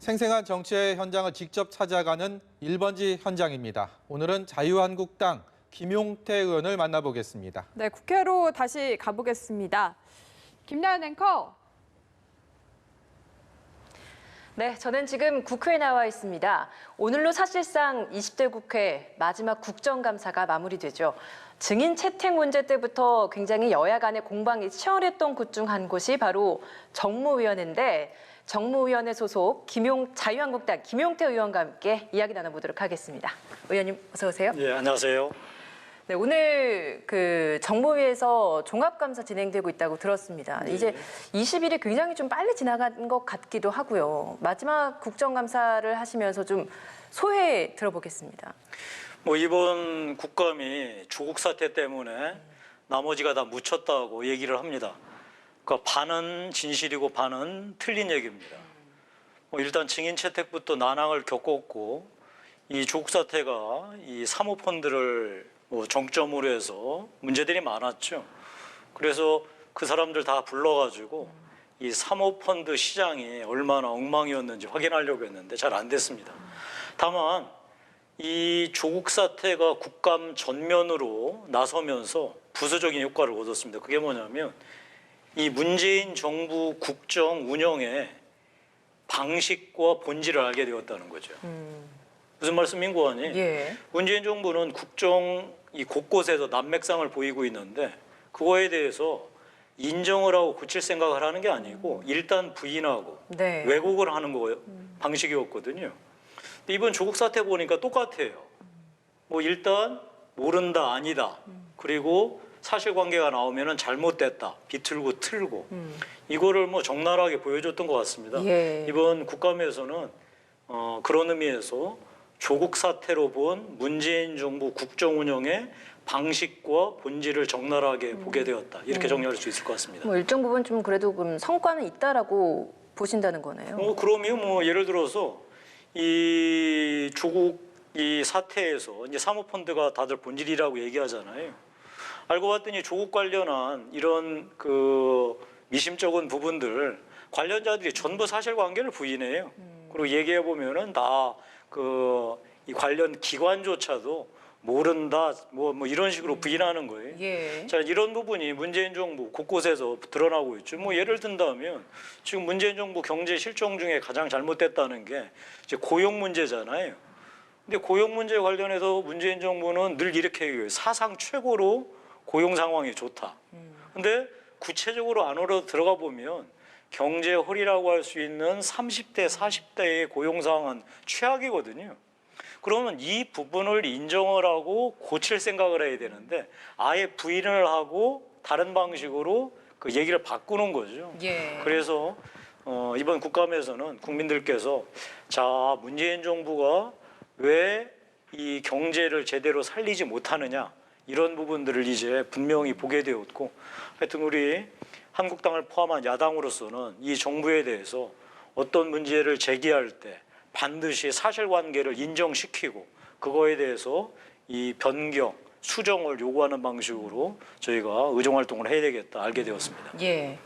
생생한 정치의 현장을 직접 찾아가는 1번지 현장입니다. 오늘은 자유한국당 김용태 의원을 만나보겠습니다. 네, 국회로 다시 가보겠습니다. 김나연 앵커. 네, 저는 지금 국회에 나와 있습니다. 오늘로 사실상 20대 국회 마지막 국정감사가 마무리되죠. 증인 채택 문제 때부터 굉장히 여야 간의 공방이 치열했던 곳 중 한 곳이 바로 정무위원회인데 정무위원회 소속 자유한국당 김용태 의원과 함께 이야기 나눠보도록 하겠습니다. 의원님 어서 오세요. 네, 안녕하세요. 네, 오늘 정무위에서 종합감사 진행되고 있다고 들었습니다. 네. 이제 20일이 굉장히 좀 빨리 지나간 것 같기도 하고요. 마지막 국정감사를 하시면서 좀 소회 들어보겠습니다. 이번 국감이 조국 사태 때문에 나머지가 다 묻혔다고 얘기를 합니다. 그러니까 반은 진실이고 반은 틀린 얘기입니다. 일단 증인 채택부터 난항을 겪었고 이 조국 사태가 이 사모펀드를 정점으로 해서 문제들이 많았죠. 그래서 그 사람들 다 불러가지고 이 사모펀드 시장이 얼마나 엉망이었는지 확인하려고 했는데 잘 안 됐습니다. 다만 이 조국 사태가 국감 전면으로 나서면서 부수적인 효과를 얻었습니다. 그게 뭐냐면 이 문재인 정부 국정 운영의 방식과 본질을 알게 되었다는 거죠. 무슨 말씀인 거 아니? 예. 문재인 정부는 국정 이 곳곳에서 난맥상을 보이고 있는데 그거에 대해서 인정을 하고 고칠 생각을 하는 게 아니고 일단 부인하고 네. 왜곡을 하는 거예요. 방식이었거든요. 근데 이번 조국 사태 보니까 똑같아요. 일단 모른다, 아니다. 그리고 사실관계가 나오면은 잘못됐다, 비틀고 틀고 이거를 적나라하게 보여줬던 것 같습니다. 예. 이번 국감에서는 그런 의미에서 조국 사태로 본 문재인 정부 국정 운영의 방식과 본질을 적나라하게 보게 되었다. 이렇게 정리할 수 있을 것 같습니다. 일정 부분 좀 그래도 성과는 있다라고 보신다는 거네요. 그러면 예를 들어서 이 조국 이 사태에서 이제 사모펀드가 다들 본질이라고 얘기하잖아요. 알고 봤더니 조국 관련한 이런 미심쩍은 부분들 관련자들이 전부 사실관계를 부인해요. 그리고 얘기해 보면은 다 이 관련 기관조차도 모른다 이런 식으로 부인하는 거예요. 예. 자, 이런 부분이 문재인 정부 곳곳에서 드러나고 있죠. 예를 든다면 지금 문재인 정부 경제 실정 중에 가장 잘못됐다는 게 이제 고용 문제잖아요. 근데 고용 문제 관련해서 문재인 정부는 늘 이렇게 얘기해요. 사상 최고로 고용 상황이 좋다. 근데 구체적으로 안으로 들어가 보면 경제 홀이라고 할 수 있는 30대, 40대의 고용 상황은 최악이거든요. 그러면 이 부분을 인정을 하고 고칠 생각을 해야 되는데 아예 부인을 하고 다른 방식으로 그 얘기를 바꾸는 거죠. 예. 그래서 이번 국감에서는 국민들께서 자, 문재인 정부가 왜 이 경제를 제대로 살리지 못하느냐 이런 부분들을 이제 분명히 보게 되었고 하여튼 우리 한국당을 포함한 야당으로서는 이 정부에 대해서 어떤 문제를 제기할 때 반드시 사실관계를 인정시키고 그거에 대해서 이 변경, 수정을 요구하는 방식으로 저희가 의정활동을 해야 되겠다 알게 되었습니다. 예.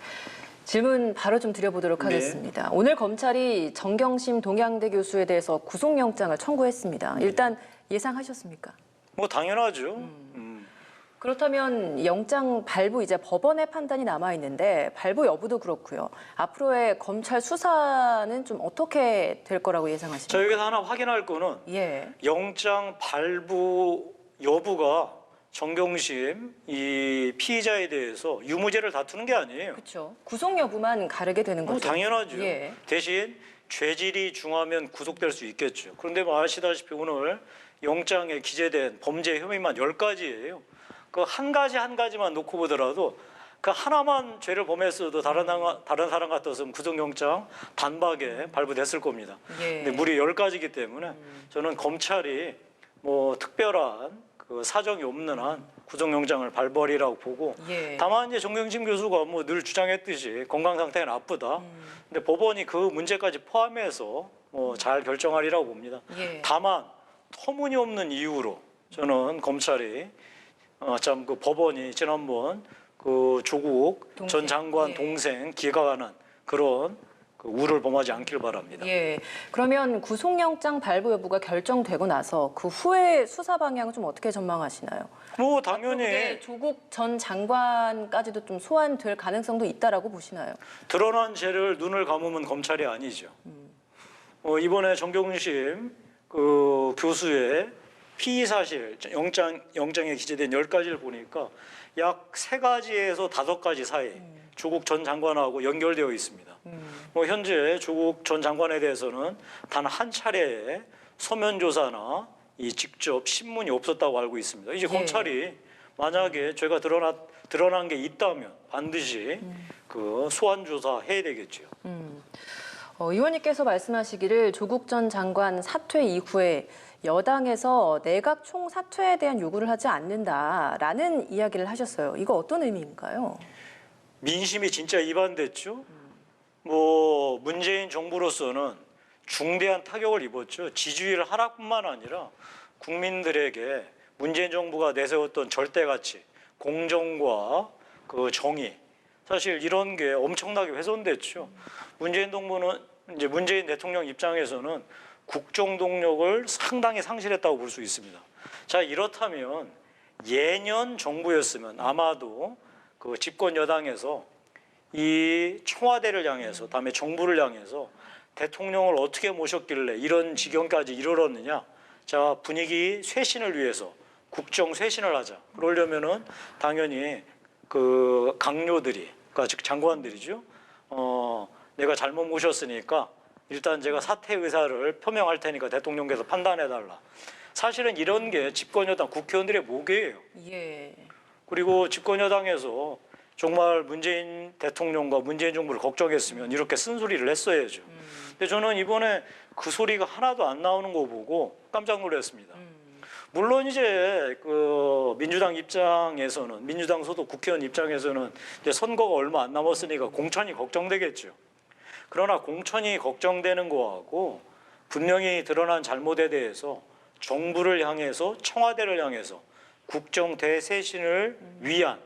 질문 바로 좀 드려보도록 하겠습니다. 오늘 검찰이 정경심 동양대 교수에 대해서 구속영장을 청구했습니다. 일단 예상하셨습니까? 당연하죠. 그렇다면 영장 발부 이제 법원의 판단이 남아 있는데 발부 여부도 그렇고요. 앞으로의 검찰 수사는 좀 어떻게 될 거라고 예상하십니까? 저희가 하나 확인할 거는 예. 영장 발부 여부가 정경심 이 피의자에 대해서 유무죄를 다투는 게 아니에요. 그렇죠. 구속 여부만 가르게 되는 거죠. 당연하죠. 예. 대신 죄질이 중하면 구속될 수 있겠죠. 그런데 아시다시피 오늘 영장에 기재된 범죄 혐의만 10가지예요. 그 한 가지만 놓고 보더라도 그 하나만 죄를 범했어도 다른 사람 같았으면 구속영장 단박에 발부됐을 겁니다. 예. 근데 무려 10가지이기 때문에 저는 검찰이 특별한 그 사정이 없는 한 구속영장을 발부하리라고 보고 예. 다만 이제 정경심 교수가 늘 주장했듯이 건강 상태가 나쁘다. 근데 법원이 그 문제까지 포함해서 잘 결정하리라고 봅니다. 예. 다만 터무니없는 이유로 저는 검찰이 참 그 법원이 지난번 그 조국 전 장관 예. 동생 기각하는 그런 그 우를 범하지 않길 바랍니다. 예. 그러면 구속영장 발부 여부가 결정되고 나서 그 후에 수사 방향은 좀 어떻게 전망하시나요? 뭐 앞으로 당연히 그게 조국 전 장관까지도 좀 소환될 가능성도 있다라고 보시나요? 드러난 죄를 눈을 감으면 검찰이 아니죠. 이번에 정경심 그 교수의 피의 사실 영장에 기재된 10가지를 보니까 약 3가지에서 5가지 사이 조국 전 장관하고 연결되어 있습니다. 현재 조국 전 장관에 대해서는 단 한 차례의 서면 조사나 이 직접 신문이 없었다고 알고 있습니다. 이제 예. 검찰이 만약에 죄가 드러난 게 있다면 반드시 그 소환 조사 해야 되겠죠. 의원님께서 말씀하시기를 조국 전 장관 사퇴 이후에 여당에서 내각 총사퇴에 대한 요구를 하지 않는다라는 이야기를 하셨어요. 이거 어떤 의미인가요? 민심이 진짜 이반됐죠. 뭐 문재인 정부로서는 중대한 타격을 입었죠. 지지율 하락뿐만 아니라 국민들에게 문재인 정부가 내세웠던 절대가치, 공정과 그 정의, 사실 이런 게 엄청나게 훼손됐죠. 문재인 대통령 입장에서는 국정 동력을 상당히 상실했다고 볼 수 있습니다. 자, 이렇다면 예년 정부였으면 아마도 그 집권 여당에서 이 청와대를 향해서, 다음에 정부를 향해서 대통령을 어떻게 모셨길래 이런 지경까지 이르렀느냐. 자, 분위기 쇄신을 위해서 국정 쇄신을 하자. 그러려면은 당연히 그 강요들이, 그러니까 즉 장관들이죠. 내가 잘못 모셨으니까 일단 제가 사퇴 의사를 표명할 테니까 대통령께서 판단해달라. 사실은 이런 게 집권 여당 국회의원들의 목이에요. 예. 그리고 집권 여당에서 정말 문재인 대통령과 문재인 정부를 걱정했으면 이렇게 쓴소리를 했어야죠. 근데 저는 이번에 그 소리가 하나도 안 나오는 거 보고 깜짝 놀랐습니다. 물론 이제 그 민주당 입장에서는, 민주당 소속 국회의원 입장에서는 이제 선거가 얼마 안 남았으니까 공천이 걱정되겠죠. 그러나 공천이 걱정되는 거하고 분명히 드러난 잘못에 대해서 정부를 향해서, 청와대를 향해서 국정 대쇄신을 위한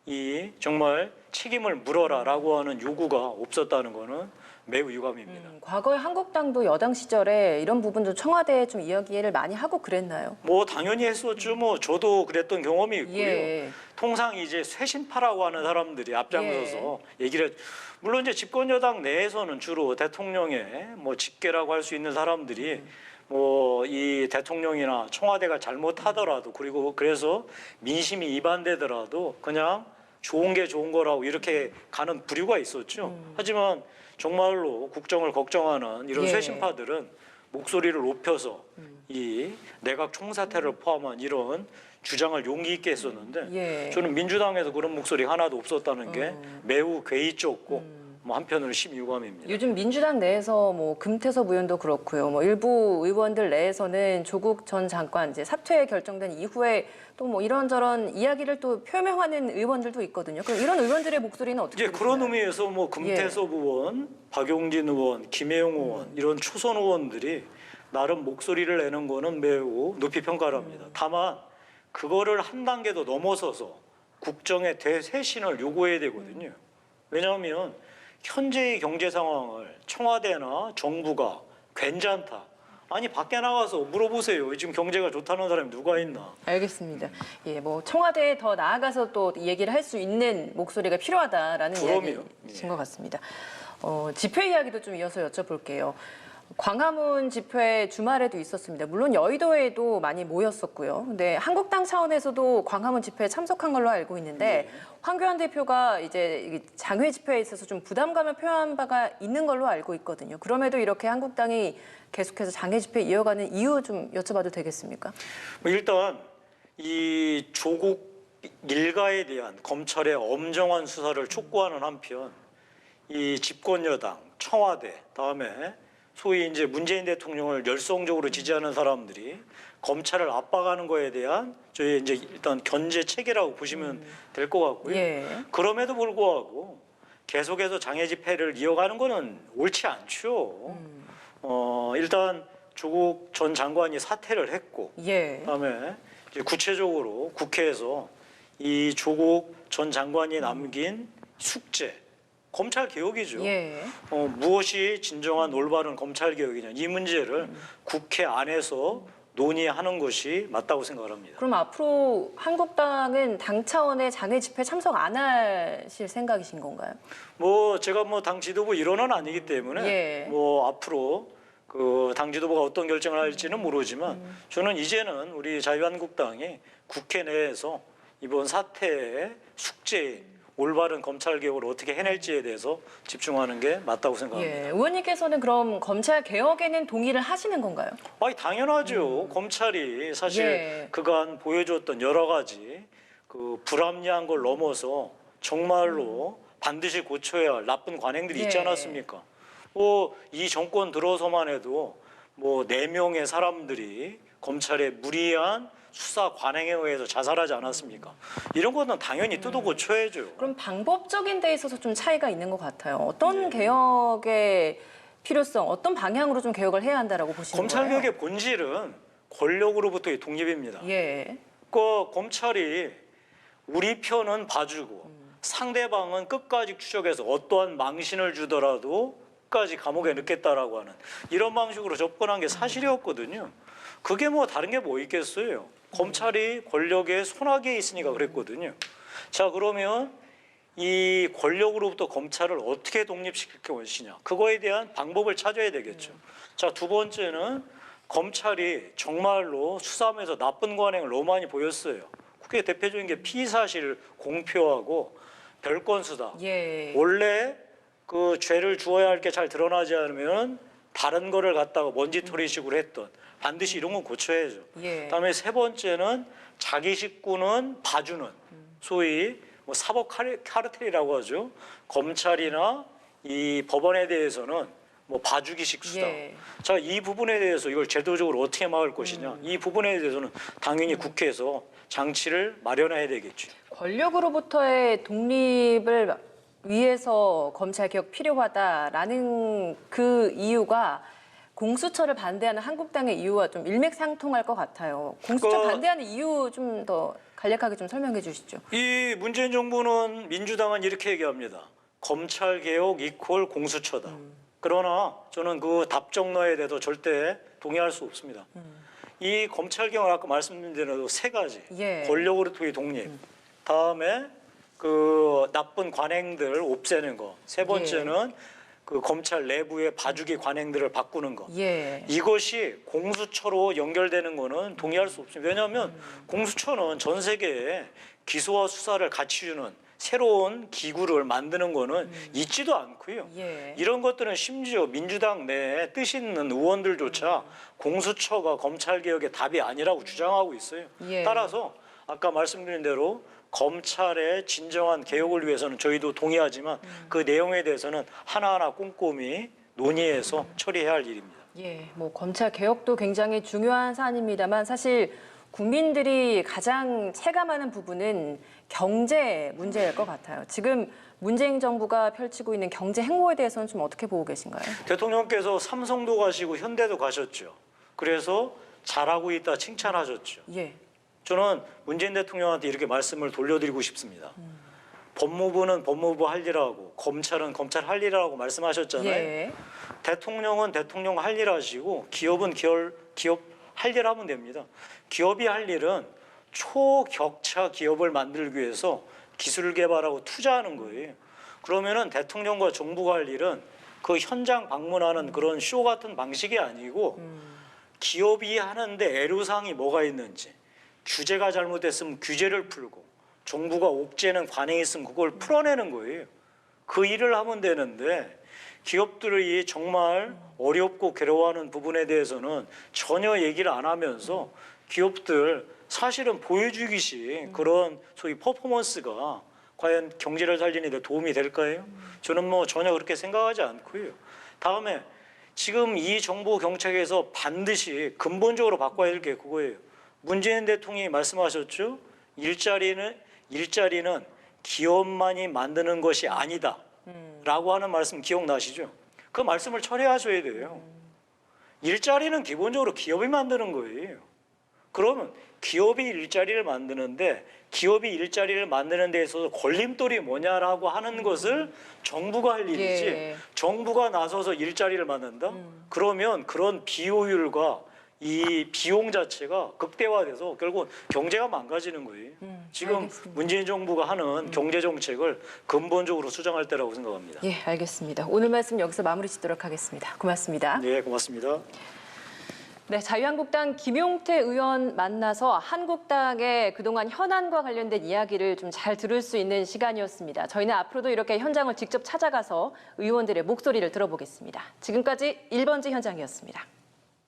이 정말 책임을 물어라라고 하는 요구가 없었다는 것은 매우 유감입니다. 과거에 한국당도 여당 시절에 이런 부분도 청와대에 좀 이야기를 많이 하고 그랬나요? 뭐 당연히 했었죠. 뭐 저도 그랬던 경험이 있고요. 예. 통상 이제 쇄신파라고 하는 사람들이 앞장서서 얘기를 했죠. 물론 이제 집권 여당 내에서는 주로 대통령의 뭐 직계라고 할 수 있는 사람들이 뭐 이 대통령이나 청와대가 잘못하더라도, 그리고 그래서 민심이 이반되더라도 그냥 좋은 게 좋은 거라고 이렇게 가는 부류가 있었죠. 하지만 정말로 국정을 걱정하는 이런 예. 쇄신파들은 목소리를 높여서 이 내각 총사퇴를 포함한 이런 주장을 용기 있게 했었는데 예. 저는 민주당에서 그런 목소리 하나도 없었다는 게 매우 괴이쩍고 뭐 한편으로 심유감입니다. 요즘 민주당 내에서 뭐 금태섭 의원도 그렇고요. 뭐 일부 의원들 내에서는 조국 전 장관 이제 사퇴 결정된 이후에 또 뭐 이런저런 이야기를 또 표명하는 의원들도 있거든요. 그럼 이런 의원들의 목소리는 어떻게 이제 그런 의미에서 뭐 금태섭 의원, 박용진 의원, 김혜영 의원 이런 초선 의원들이 나름 목소리를 내는 거는 매우 높이 평가를 합니다. 다만 그거를 한 단계 더 넘어서서 국정의 대쇄신을 요구해야 되거든요. 왜냐하면 현재의 경제 상황을 청와대나 정부가 괜찮다. 아니 밖에 나가서 물어보세요. 지금 경제가 좋다는 사람이 누가 있나? 알겠습니다. 예, 뭐 청와대에 더 나아가서 또 얘기를 할 수 있는 목소리가 필요하다라는 그럼요. 이야기신 것 같습니다. 집회 이야기도 좀 이어서 여쭤볼게요. 광화문 집회 주말에도 있었습니다. 물론 여의도에도 많이 모였었고요. 근데 한국당 차원에서도 광화문 집회에 참석한 걸로 알고 있는데 황교안 대표가 이제 장외 집회에 있어서 좀 부담감을 표한 바가 있는 걸로 알고 있거든요. 그럼에도 이렇게 한국당이 계속해서 장외 집회 이어가는 이유 좀 여쭤봐도 되겠습니까? 일단 이 조국 일가에 대한 검찰의 엄정한 수사를 촉구하는 한편 이 집권 여당, 청와대, 다음에 소위 이제 문재인 대통령을 열성적으로 지지하는 사람들이 검찰을 압박하는 거에 대한 저희 이제 일단 견제 체계라고 보시면 될 것 같고요. 예. 그럼에도 불구하고 계속해서 장애 집회를 이어가는 거는 옳지 않죠. 일단 조국 전 장관이 사퇴를 했고, 예. 그다음에 이제 구체적으로 국회에서 이 조국 전 장관이 남긴 숙제, 검찰 개혁이죠. 예. 무엇이 진정한 올바른 검찰 개혁이냐 이 문제를 국회 안에서 논의하는 것이 맞다고 생각을 합니다. 그럼 앞으로 한국당은 당 차원의 장외 집회 참석 안 하실 생각이신 건가요? 제가 당 지도부 일원은 아니기 때문에 예. 앞으로 그 당 지도부가 어떤 결정을 할지는 모르지만 저는 이제는 우리 자유한국당이 국회 내에서 이번 사태의 숙제인 올바른 검찰 개혁을 어떻게 해낼지에 대해서 집중하는 게 맞다고 생각합니다. 예. 의원님께서는 그럼 검찰 개혁에는 동의를 하시는 건가요? 아니 당연하죠. 검찰이 사실 예. 그간 보여줬던 여러 가지 그 불합리한 걸 넘어서 정말로 반드시 고쳐야 할 나쁜 관행들이 있지 예. 않았습니까? 이 정권 들어서만 해도 4명의 사람들이 검찰의 무리한 수사 관행에 의해서 자살하지 않았습니까? 이런 거는 당연히 뜯어 고쳐야죠. 그럼 방법적인 데 있어서 좀 차이가 있는 것 같아요. 어떤 개혁의 필요성, 어떤 방향으로 좀 개혁을 해야 한다라고 보시는 검찰 거예요? 개혁의 본질은 권력으로부터의 독립입니다. 예. 검찰이 우리 편은 봐주고 상대방은 끝까지 추적해서 어떠한 망신을 주더라도 끝까지 감옥에 넣겠다라고 하는 이런 방식으로 접근한 게 사실이었거든요. 그게 다른 게 뭐 있겠어요. 검찰이 권력의 손아귀에 있으니까 그랬거든요. 자, 그러면 이 권력으로부터 검찰을 어떻게 독립시킬 것이냐. 그거에 대한 방법을 찾아야 되겠죠. 자, 두 번째는 검찰이 정말로 수사하면서 나쁜 관행을 너무 많이 보였어요. 그게 대표적인 게 피의사실을 공표하고 별건 수사. 예. 원래 그 죄를 주어야 할 게 잘 드러나지 않으면 다른 거를 갖다가 먼지털이식으로 했던 반드시 이런 건 고쳐야죠. 예. 그다음에 세 번째는 자기 식구는 봐주는 소위 사법 카르텔이라고 하죠. 검찰이나 이 법원에 대해서는 봐주기식 수사. 예. 자, 이 부분에 대해서 이걸 제도적으로 어떻게 막을 것이냐. 이 부분에 대해서는 당연히 국회에서 장치를 마련해야 되겠죠. 권력으로부터의 독립을 위해서 검찰 개혁 필요하다라는 그 이유가 공수처를 반대하는 한국당의 이유와 좀 일맥상통할 것 같아요. 공수처 반대하는 이유 좀 더 간략하게 좀 설명해 주시죠. 이 문재인 정부는 민주당은 이렇게 얘기합니다. 검찰 개혁 이퀄 공수처다. 그러나 저는 그 답정너에 대해서 절대 동의할 수 없습니다. 이 검찰 개혁은 아까 말씀드린 대로 세 가지. 예. 권력으로부터의 독립. 다음에 그 나쁜 관행들 없애는 거. 세 번째는 그 검찰 내부의 봐주기 관행들을 바꾸는 거. 예. 이것이 공수처로 연결되는 거는 동의할 수 없습니다. 왜냐하면 공수처는 전 세계에 기소와 수사를 같이 주는 새로운 기구를 만드는 거는 있지도 않고요. 예. 이런 것들은 심지어 민주당 내에 뜻 있는 의원들조차 공수처가 검찰개혁의 답이 아니라고 주장하고 있어요. 예. 따라서 아까 말씀드린 대로 검찰의 진정한 개혁을 위해서는 저희도 동의하지만 그 내용에 대해서는 하나하나 꼼꼼히 논의해서 처리해야 할 일입니다. 예, 검찰 개혁도 굉장히 중요한 사안입니다만 사실 국민들이 가장 체감하는 부분은 경제 문제일 것 같아요. 지금 문재인 정부가 펼치고 있는 경제 행보에 대해서는 좀 어떻게 보고 계신가요? 대통령께서 삼성도 가시고 현대도 가셨죠. 그래서 잘하고 있다 칭찬하셨죠. 예. 저는 문재인 대통령한테 이렇게 말씀을 돌려드리고 싶습니다. 법무부는 법무부 할 일하고 검찰은 검찰 할 일하고 말씀하셨잖아요. 예. 대통령은 대통령 할 일 하시고 기업은 기업 할 일 하면 됩니다. 기업이 할 일은 초격차 기업을 만들기 위해서 기술 개발하고 투자하는 거예요. 그러면은 대통령과 정부가 할 일은 그 현장 방문하는 그런 쇼 같은 방식이 아니고 기업이 하는데 애로사항이 뭐가 있는지 규제가 잘못됐으면 규제를 풀고 정부가 옥죄는 관행이 있으면 그걸 풀어내는 거예요. 그 일을 하면 되는데 기업들이 정말 어렵고 괴로워하는 부분에 대해서는 전혀 얘기를 안 하면서 기업들 사실은 보여주기식 그런 소위 퍼포먼스가 과연 경제를 살리는 데 도움이 될까요? 저는 전혀 그렇게 생각하지 않고요. 다음에 지금 이 정부 경책에서 반드시 근본적으로 바꿔야 될 게 그거예요. 문재인 대통령이 말씀하셨죠. 일자리는 기업만이 만드는 것이 아니다 라고 하는 말씀 기억나시죠? 그 말씀을 철회하셔야 돼요. 일자리는 기본적으로 기업이 만드는 거예요. 그러면 기업이 일자리를 만드는데 기업이 일자리를 만드는 데 있어서 걸림돌이 뭐냐라고 하는 것을 정부가 할 일이지 예. 정부가 나서서 일자리를 만든다? 그러면 그런 비효율과 이 비용 자체가 극대화돼서 결국 경제가 망가지는 거예요. 지금 알겠습니다. 문재인 정부가 하는 경제 정책을 근본적으로 수정할 때라고 생각합니다. 예, 알겠습니다. 오늘 말씀 여기서 마무리 짓도록 하겠습니다. 고맙습니다. 네, 고맙습니다. 네, 자유한국당 김용태 의원 만나서 한국당의 그동안 현안과 관련된 이야기를 좀 잘 들을 수 있는 시간이었습니다. 저희는 앞으로도 이렇게 현장을 직접 찾아가서 의원들의 목소리를 들어보겠습니다. 지금까지 1번지 현장이었습니다.